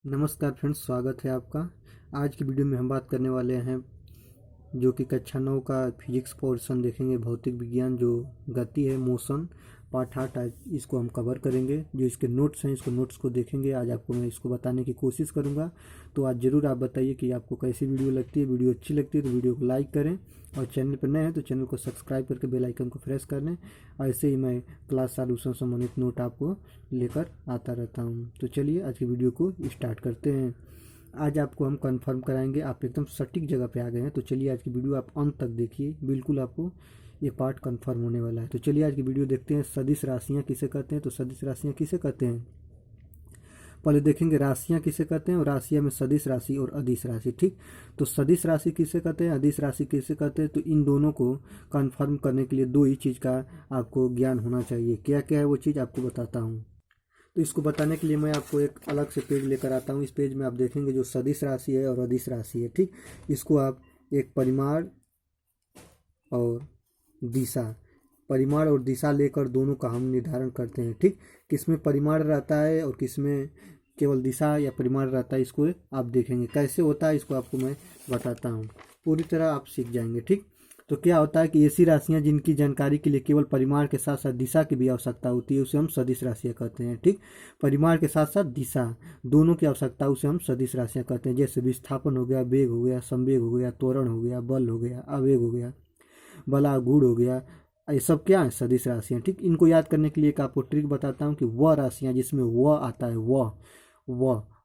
नमस्कार फ्रेंड्स, स्वागत है आपका। आज की वीडियो में हम बात करने वाले हैं जो कि कक्षा 9 का फिजिक्स पोर्शन देखेंगे। भौतिक विज्ञान जो गति है, मोशन, पार्ट 8 आज इसको हम कवर करेंगे। जो इसके नोट्स हैं, इसको नोट्स को देखेंगे। आज आपको मैं इसको बताने की कोशिश करूंगा। तो आज ज़रूर आप बताइए कि आपको कैसी वीडियो लगती है। वीडियो अच्छी लगती है तो वीडियो को लाइक करें, और चैनल पर नए हैं तो चैनल को सब्सक्राइब करके बेल आइकन को प्रेस कर लें। ऐसे ही मैं क्लास सॉल्यूशन संबंधित नोट आपको लेकर आता रहता हूँ। तो चलिए आज की वीडियो को स्टार्ट करते हैं। आज आपको हम कंफर्म कराएंगे, आप एकदम सटीक जगह पे आ गए हैं। तो चलिए आज की वीडियो आप अंत तक देखिए, बिल्कुल आपको ये पार्ट कंफर्म होने वाला है। तो चलिए आज की वीडियो देखते हैं। सदिश राशियाँ किसे कहते हैं? तो सदिश राशियाँ किसे कहते हैं, पहले देखेंगे राशियाँ किसे कहते हैं, और राशियाँ में सदिश राशि और अदिश राशि। ठीक, तो सदिश राशि किसे कहते हैं, अदिश राशि किसे कहते हैं? तो इन दोनों को कंफर्म करने के लिए दो ही चीज़ का आपको ज्ञान होना चाहिए। क्या क्या है वो चीज़ आपको बताता हूँ। तो इसको बताने के लिए मैं आपको एक अलग से पेज लेकर आता हूँ। इस पेज में आप देखेंगे जो सदिश राशि है और अदिश राशि है। ठीक, इसको आप एक परिमाण और दिशा, परिमाण और दिशा लेकर दोनों का हम निर्धारण करते हैं। ठीक, किसमें परिमाण रहता है और किसमें केवल दिशा या परिमाण रहता है, इसको आप देखेंगे कैसे होता है। इसको आपको मैं बताता हूँ, पूरी तरह आप सीख जाएंगे। ठीक, तो क्या होता है कि ऐसी राशियां जिनकी जानकारी के लिए केवल परिमाण के साथ साथ दिशा की भी आवश्यकता होती है, उसे हम सदिश राशियां कहते हैं। ठीक, परिमाण के साथ साथ दिशा दोनों की आवश्यकता, उसे हम सदिश राशियां कहते हैं। जैसे विस्थापन हो गया, वेग हो गया, संवेग हो गया, त्वरण हो गया, बल हो गया, आवेग हो गया, बला गुण हो गया, ये सब क्या है? सदिश राशियाँ। ठीक, इनको याद करने के लिए एक आपको ट्रिक बताता हूँ कि वह राशियाँ जिसमें व आता है, व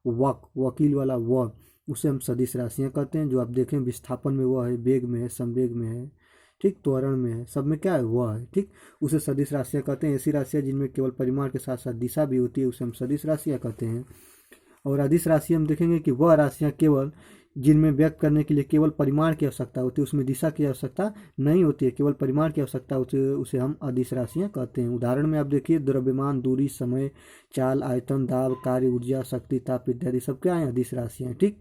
वक वकील वाला व, उसे हम सदिश राशियाँ कहते हैं। जो आप देखें विस्थापन में वह है, वेग में है, संवेग में है, ठीक, त्वरण में है, सब में क्या है? वह है। ठीक, उसे सदिश राशियाँ कहते हैं। ऐसी राशियाँ जिनमें केवल परिमाण के साथ साथ दिशा भी होती है, उसे हम सदिश राशियाँ कहते हैं। और अदिश राशि हम देखेंगे कि वह राशियाँ केवल जिनमें व्यक्त करने के लिए केवल परिमाण की आवश्यकता होती है, उसमें दिशा की आवश्यकता नहीं होती है, केवल परिमाण की आवश्यकता होती है, उसे हम अदिश राशियाँ कहते हैं। उदाहरण में आप देखिए, द्रव्यमान, दूरी, समय, चाल, आयतन, दाब, कार्य, ऊर्जा, शक्ति, ताप इत्यादि सब क्या है? अदिश राशियाँ। ठीक,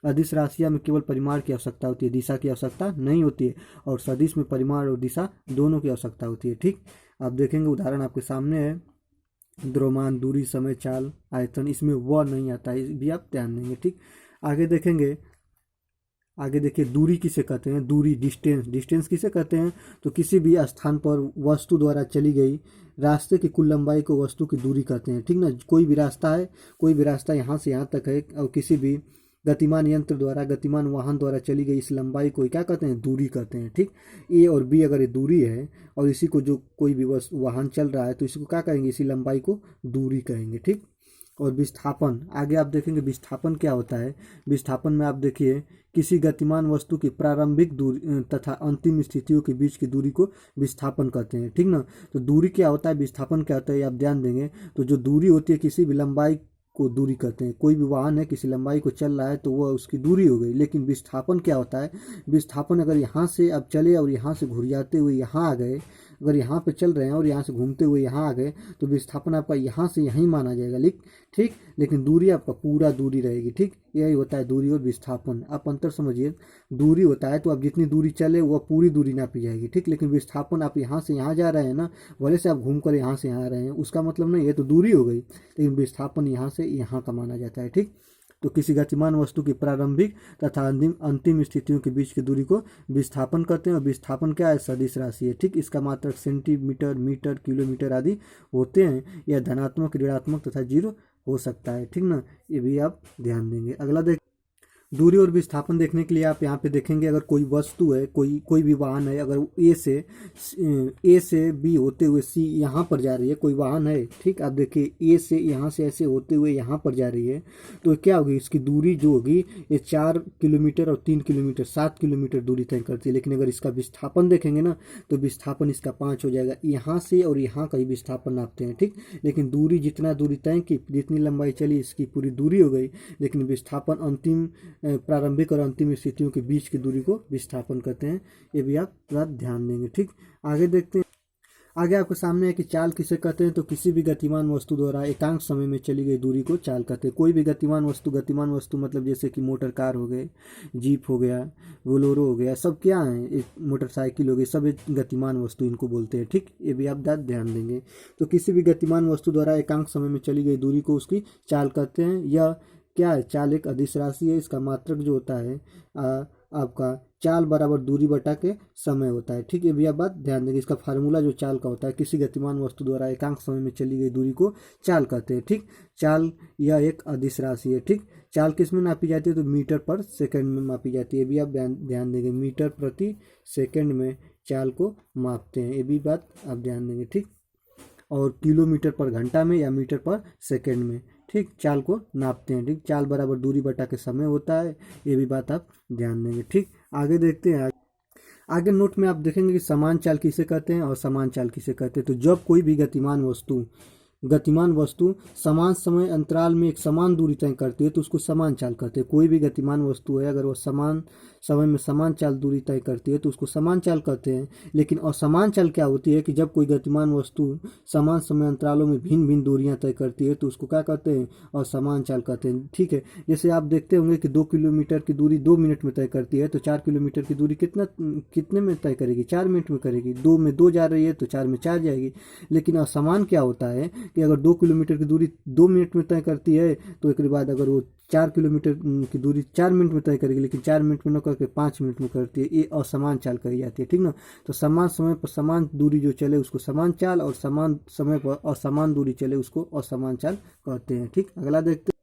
अदिश राशियाँ में केवल परिमाण की आवश्यकता होती है, दिशा की आवश्यकता नहीं होती है। और सदिश में परिमाण और दिशा दोनों की आवश्यकता होती है। ठीक, आप देखेंगे उदाहरण आपके सामने है, द्रव्यमान, दूरी, समय, चाल, आयतन, इसमें वह नहीं आता है, भी आप ध्यान देंगे। ठीक, आगे देखेंगे, आगे देखिए दूरी किसे कहते हैं? दूरी, डिस्टेंस, डिस्टेंस किसे कहते हैं? तो किसी भी स्थान पर वस्तु द्वारा चली गई रास्ते की कुल लंबाई को वस्तु की दूरी कहते हैं। ठीक ना, कोई भी रास्ता है, कोई भी रास्ता यहाँ से यहाँ तक है, और किसी भी गतिमान यंत्र द्वारा, गतिमान वाहन द्वारा चली गई इस लंबाई को क्या कहते हैं? दूरी कहते हैं। ठीक, ए और बी अगर ये दूरी है, और इसी को जो कोई भी वाहन चल रहा है, तो इसी को क्या कहेंगे? इसी लंबाई को दूरी कहेंगे। ठीक, और विस्थापन, आगे आप देखेंगे विस्थापन क्या होता है। विस्थापन में आप देखिए, किसी गतिमान वस्तु की प्रारंभिक दूरी तथा अंतिम स्थितियों के बीच की दूरी को विस्थापन कहते हैं। ठीक ना, तो दूरी क्या होता है, विस्थापन क्या होता है, आप ध्यान देंगे। तो जो दूरी होती है किसी भी लंबाई को दूरी कहते हैं। कोई भी वाहन है, किसी लंबाई को चल रहा है, तो वह उसकी दूरी हो गई। लेकिन विस्थापन क्या होता है? विस्थापन अगर यहाँ से अब चले और यहाँ से घुरियाते हुए यहाँ आ गए, अगर यहाँ पे चल रहे हैं और यहाँ से घूमते हुए यहाँ आ गए, तो विस्थापन आपका यहाँ से यहीं माना जाएगा। ठीक, लेकिन दूरी आपका पूरा दूरी रहेगी। ठीक, यही होता है दूरी और विस्थापन। आप अंतर समझिए, दूरी होता है तो आप जितनी दूरी चले वह पूरी दूरी नापी जाएगी। ठीक, लेकिन विस्थापन आप यहाँ से यहाँ जा रहे हैं ना, भले से आप घूम कर यहाँ से यहाँ आ रहे हैं, उसका मतलब नहीं है, तो दूरी हो गई, लेकिन विस्थापन यहाँ से यहाँ का माना जाता है। ठीक, तो किसी गतिमान वस्तु की प्रारंभिक तथा अंतिम स्थितियों के बीच की दूरी को विस्थापन कहते हैं। और विस्थापन क्या है? सदिश राशि है। ठीक, इसका मात्रक सेंटीमीटर, मीटर, किलोमीटर आदि होते हैं। यह धनात्मक, ऋणात्मक तथा जीरो हो सकता है। ठीक ना, ये भी आप ध्यान देंगे। अगला देख, दूरी और विस्थापन देखने के लिए आप यहाँ पे देखेंगे, अगर कोई वस्तु है, कोई भी वाहन है, अगर ए से बी होते हुए सी यहाँ पर जा रही है, कोई वाहन है, ठीक, आप देखिए ए से यहाँ से ऐसे होते हुए यहाँ पर जा रही है, तो क्या होगी? इसकी दूरी जो होगी ये 4 किलोमीटर और 3 किलोमीटर, 7 किलोमीटर दूरी तय करती है। लेकिन अगर इसका विस्थापन देखेंगे ना, तो विस्थापन इसका 5 हो जाएगा। यहाँ से और यहाँ का ही विस्थापन नापते हैं। ठीक, लेकिन दूरी, जितना दूरी तय की, जितनी लंबाई चली, इसकी पूरी दूरी हो गई। लेकिन विस्थापन अंतिम, प्रारंभिक और अंतिम स्थितियों के बीच की दूरी को विस्थापन कहते हैं। ये भी आप थोड़ा ध्यान देंगे। ठीक, आगे देखते हैं। आगे आपके सामने है कि चाल किसे कहते हैं? तो किसी भी गतिमान वस्तु द्वारा एकांक समय में चली गई दूरी को चाल कहते हैं। कोई भी गतिमान वस्तु मतलब जैसे कि मोटर कार हो गए, जीप हो गया, बोलेरो हो गया, सब क्या है? एक मोटरसाइकिल हो गई, सब एक गतिमान वस्तु इनको बोलते हैं। ठीक, ये भी आप ध्यान देंगे। तो किसी भी गतिमान वस्तु द्वारा एकांक समय में चली गई दूरी को उसकी चाल कहते हैं। यह क्या है, चाल एक अदिश राशि है, इसका मात्रक जो होता है आपका चाल बराबर दूरी बटा के समय होता है। ठीक है, ये भी आप बात ध्यान देंगे। इसका फार्मूला जो चाल का होता है, किसी गतिमान वस्तु द्वारा एकांक समय में चली गई दूरी को चाल कहते हैं। ठीक, चाल यह एक अदिश राशि है। ठीक, चाल किस में नापी जाती है, तो मीटर पर सेकंड में मापी जाती है। ये भी आप ध्यान देंगे, मीटर प्रति सेकंड में चाल को मापते हैं, ये भी बात आप ध्यान देंगे। ठीक, और किलोमीटर पर घंटा में या मीटर पर सेकंड में ठीक चाल को नापते हैं। ठीक, चाल बराबर दूरी बटा के समय होता है, ये भी बात आप ध्यान देंगे। ठीक, आगे देखते हैं। आगे नोट में आप देखेंगे कि समान चाल किसे कहते हैं और समान चाल किसे कहते हैं। तो जब कोई भी गतिमान वस्तु समान समय अंतराल में एक समान दूरी तय करती है तो उसको समान चाल कहते हैं। कोई भी गतिमान वस्तु है, अगर वो समान समय में समान चाल दूरी तय करती है तो उसको समान चाल कहते हैं। लेकिन असमान चाल क्या होती है कि जब कोई गतिमान वस्तु समान समय अंतरालों में भिन्न भिन्न दूरियां तय करती है तो उसको क्या कहते हैं, असमान चाल कहते हैं। ठीक है, जैसे आप देखते होंगे कि 2 किलोमीटर की दूरी 2 मिनट में तय करती है, तो 4 किलोमीटर की दूरी कितने में तय करेगी, 4 मिनट में करेगी। 2 में 2 जा रही है तो 4 में 4 जाएगी। लेकिन असमान क्या होता है कि अगर 2 किलोमीटर की दूरी 2 मिनट में तय करती है तो एक बाद अगर वो 4 किलोमीटर की दूरी 4 मिनट में तय करेगी, लेकिन 4 मिनट में न करके 5 मिनट में करती है, ये असमान चाल कही जाती है। ठीक ना, तो समान समय पर समान दूरी जो चले उसको समान चाल, और समान समय पर असमान दूरी चले उसको असमान चाल कहते हैं। ठीक, अगला देखते हैं।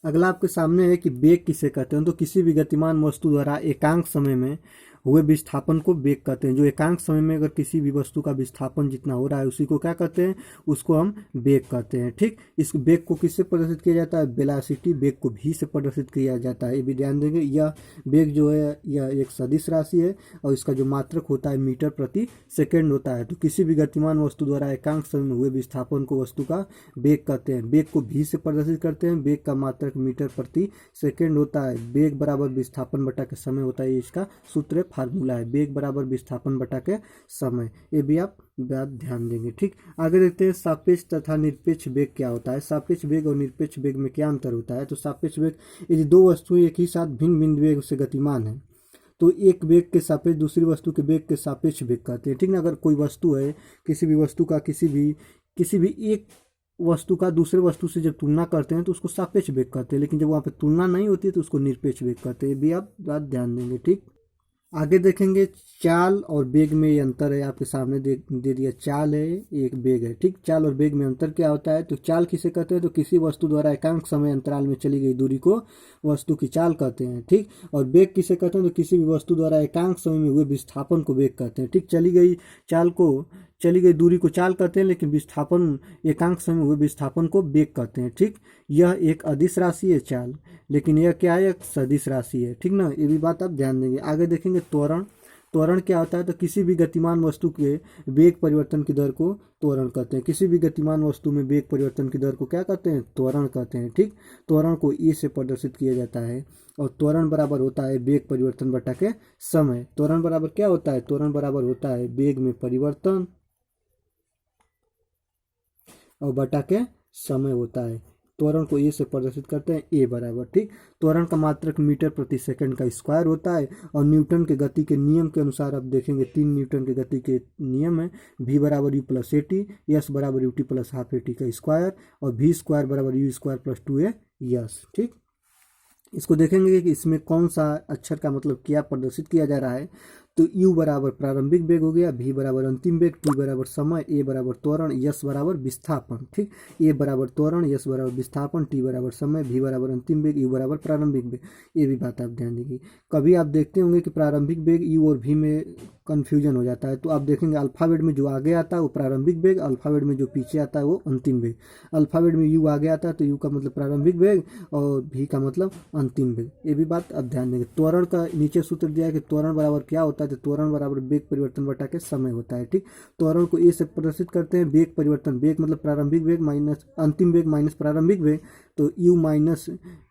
अगला आपके सामने है कि वेग किसे कहते हैं। तो किसी भी गतिमान वस्तु द्वारा एकांक समय में हुए विस्थापन को वेग कहते हैं। जो एकांक समय में अगर किसी भी वस्तु का विस्थापन जितना हो रहा है उसी को क्या कहते हैं, उसको हम वेग कहते हैं। ठीक, इस वेग को किससे प्रदर्शित किया जाता है, वेलोसिटी वेग को भी से प्रदर्शित किया जाता है। ये भी ध्यान देंगे। यह वेग जो है यह एक सदिश राशि है और इसका जो मात्रक होता है मीटर प्रति सेकेंड होता है। तो किसी भी गतिमान वस्तु द्वारा एकांक समय में हुए विस्थापन को वस्तु का वेग कहते हैं। वेग को भी से प्रदर्शित करते हैं। वेग का मात्रक मीटर प्रति सेकेंड होता है। वेग बराबर विस्थापन बटा के समय होता है, इसका सूत्र फार्मूला है, वेग बराबर विस्थापन बटा के समय। ये भी आप बात ध्यान देंगे। ठीक, आगे देखते हैं सापेक्ष तथा निरपेक्ष वेग क्या होता है। सापेक्ष वेग और निरपेक्ष वेग में क्या अंतर होता है। तो सापेक्ष वेग, यदि दो वस्तुएं एक ही साथ भिन्न भिन्न वेग से गतिमान है तो एक वेग के सापेक्ष दूसरी वस्तु के वेग के सापेक्ष वेग कहते हैं। ठीक ना, अगर कोई वस्तु है, किसी भी वस्तु का किसी भी एक वस्तु का दूसरे वस्तु से जब तुलना करते हैं तो उसको सापेक्ष वेग कहते हैं। लेकिन जब वहाँ पे तुलना नहीं होती है तो उसको निरपेक्ष वेग कहते हैं। ये भी आप बात ध्यान देंगे। ठीक, आगे देखेंगे चाल और वेग में ये अंतर है। आपके सामने दे दिया, चाल है एक वेग है। ठीक, चाल और वेग में अंतर क्या होता है। तो चाल किसे कहते हैं, तो किसी वस्तु द्वारा एकांक समय अंतराल में चली गई दूरी को वस्तु की चाल कहते हैं। ठीक, और वेग किसे कहते हैं, तो किसी भी वस्तु द्वारा एकांक समय में हुए विस्थापन को वेग कहते हैं। ठीक, चली गई दूरी को चाल कहते हैं, लेकिन विस्थापन एकांक समय में हुए विस्थापन को वेग कहते हैं। ठीक, यह एक अदिश राशि है चाल, लेकिन यह क्या है, एक सदिश राशि है। ठीक ना, ये भी बात आप ध्यान देंगे। आगे देखेंगे त्वरण। त्वरण क्या होता है, तो किसी भी गतिमान वस्तु के वेग परिवर्तन की दर को त्वरण कहते हैं। किसी भी गतिमान वस्तु में वेग परिवर्तन की दर को क्या कहते हैं, त्वरण कहते हैं। ठीक, त्वरण को ए से प्रदर्शित किया जाता है और त्वरण बराबर होता है वेग परिवर्तन बटा के समय। त्वरण बराबर क्या होता है, त्वरण बराबर होता है वेग में परिवर्तन और बटा के समय होता है। त्वरण को ए से प्रदर्शित करते हैं, ए बराबर। ठीक, त्वरण का मात्रक मीटर प्रति सेकंड का स्क्वायर होता है और न्यूटन के गति के नियम के अनुसार आप देखेंगे 3 न्यूटन के गति के नियम है। v बराबर u plus a t, s बराबर u t plus half a t का स्क्वायर और v स्क्वायर बराबर u square plus 2a yes. ठीक, इसको देखेंगे कि इसमें कौन सा अक्षर का मतलब क्या प्रदर्शित किया जा रहा है। तो u बराबर प्रारंभिक वेग हो गया, v बराबर अंतिम वेग, t बराबर समय, a बराबर त्वरण, s बराबर विस्थापन। ठीक, a बराबर त्वरण, s बराबर विस्थापन, t बराबर समय, v बराबर अंतिम वेग, u बराबर प्रारंभिक वेग। ये भी बात आप ध्यान देंगे। कभी आप देखते होंगे कि प्रारंभिक वेग u और v में कन्फ्यूजन हो जाता है, तो आप देखेंगे अल्फाबेट में जो आगे आता है वो प्रारंभिक वेग, अल्फाबेट में जो पीछे आता है वो अंतिम वेग। अल्फाबेट में u आगे आता है तो u का मतलब प्रारंभिक वेग और v का मतलब अंतिम वेग। ये भी बात आप ध्यान देंगे। त्वरण का नीचे सूत्र दिया है कि त्वरण बराबर क्या होता है, तो त्वरण बराबर वेग परिवर्तन बटा के समय होता है। ठीक, त्वरण को ए से प्रदर्शित करते हैं, वेग परिवर्तन, वेग मतलब प्रारंभिक वेग माइनस अंतिम वेग माइनस प्रारंभिक वेग, तो u minus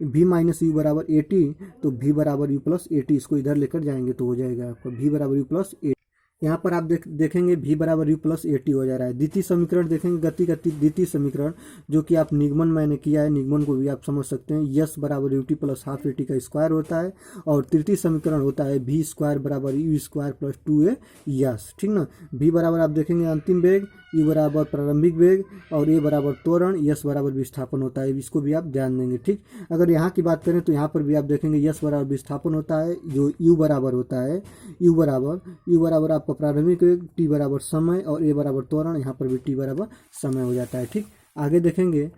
v minus you बराबर ए टी, तो v बराबर यू प्लस ए टी। इसको इधर लेकर जाएंगे तो हो जाएगा आपका v बराबर यू प्लस ए। यहाँ पर आप देखेंगे v बराबर u प्लस ए टी हो जा रहा है। द्वितीय समीकरण देखेंगे, गति का द्वितीय समीकरण जो कि आप निगमन मैंने किया है, निगमन को भी आप समझ सकते हैं। यस बराबर u t plus half a t का स्क्वायर होता है और तृतीय समीकरण होता है v स्क्वायर बराबर u square plus 2a yes, ठीक ना। v बराबर आप देखेंगे अंतिम वेग, u बराबर प्रारंभिक वेग और a बराबर त्वरण, यस बराबर विस्थापन होता है। इसको भी आप ध्यान देंगे, ठीक। अगर यहाँ की बात करें तो यहाँ पर भी आप देखेंगे यस बराबर विस्थापन होता है, जो u बराबर होता है, u बराबर आपका प्रारंभिक वेग, t बराबर समय और a बराबर त्वरण, यहाँ पर भी t बराबर समय हो जाता है, ठीक। आगे देखेंगे,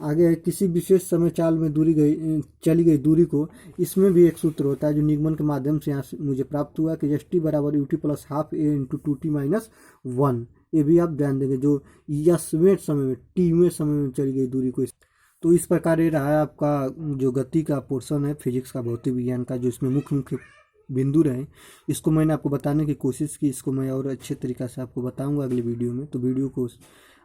आगे किसी विशेष समय चाल में चली गई दूरी को, इसमें भी एक सूत्र होता है जो निगमन के माध्यम से यहाँ से मुझे प्राप्त हुआ कि एस टी बराबर यू टी प्लस हाफ ए इंटू 2t माइनस 1। ये भी आप ध्यान देंगे, जो यसवें समय में, टीवें समय में चली गई दूरी को। तो इस प्रकार ये रहा है आपका जो गति का पोर्शन है फिजिक्स का, भौतिक विज्ञान का, जो इसमें मुख्य मुख्य बिंदु रहे। इसको मैंने आपको बताने की कोशिश की, इसको मैं और अच्छे तरीक़ा से आपको बताऊंगा अगले वीडियो में। तो वीडियो को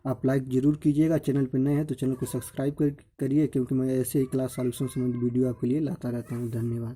आप लाइक ज़रूर कीजिएगा, चैनल पर नए हैं तो चैनल को सब्सक्राइब करिए, क्योंकि मैं ऐसे ही क्लास सॉल्यूशन संबंधित वीडियो आपके लिए लाता रहता हूँ। धन्यवाद।